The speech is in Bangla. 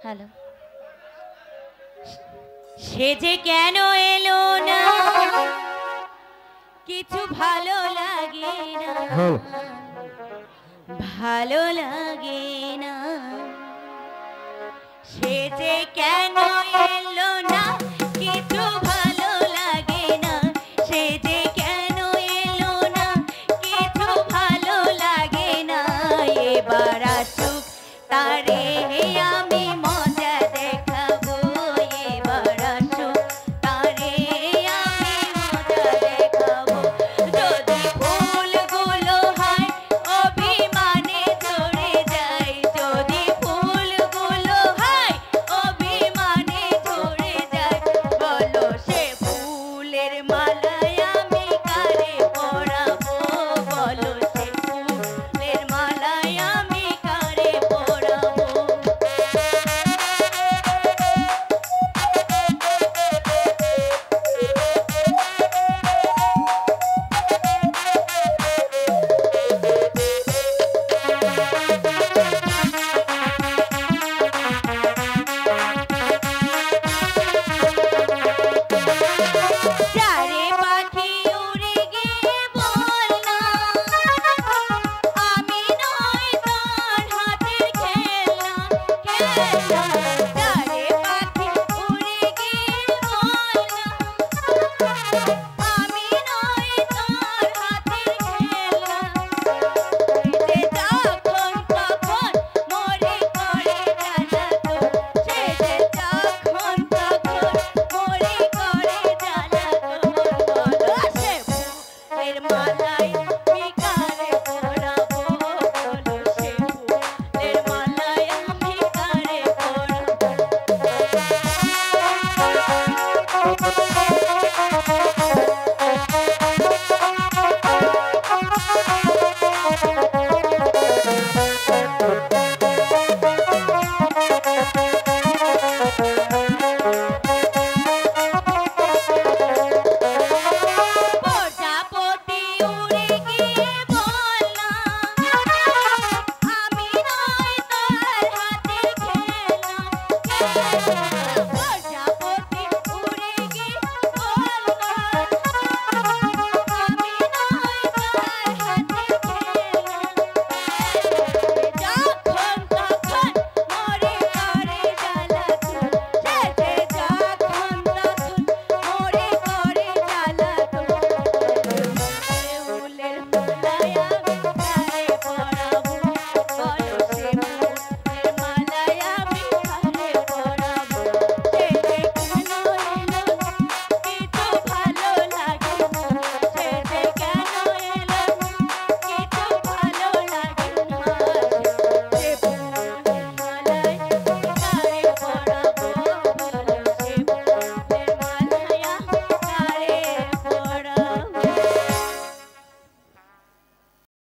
হ্যালো। সে যে কেন এলো না, কিছু ভালো লাগে না, ভালো লাগে না। সে যে কেন এলো না, কিছু ভালো লাগে না। সে যে কেন এলো না, কিছু ভালো লাগে না। এবার আসুক তারে আমি মজা দেখাবো। এবার আসুক তারে আমি মজা দেখাবো। যদি ফুলগুলো হয় অভিমানে ঝরে যায়, যদি ফুলগুলো হয় অভিমানে ঝরে যায়, বলো সে ফুলের মালায় আমি কারে পরাবো। বলো সে ফুলের মালায় আমি কারে পরাবো। যারে পাখি উড়ে গিয়ে বল না, আমি নই তোর হাতের খেলনা, খেলনা। যারে পাখি উড়ে গিয়ে বল না, আমি নই তোর হাতের খেলনা। সে যে যখন তখন মরে করে জ্বালাতন, সে যে যখন তখন মরে করে জ্বালাতন। বলো সে ফুলের মালায় আমি কারে পরাবো। বলো সে ফুলের মালায় আমি কারে প্রজাপতি উড়ে গিয়ে বল না, আমি নই তোর হাতের খেলনা, খেলনা।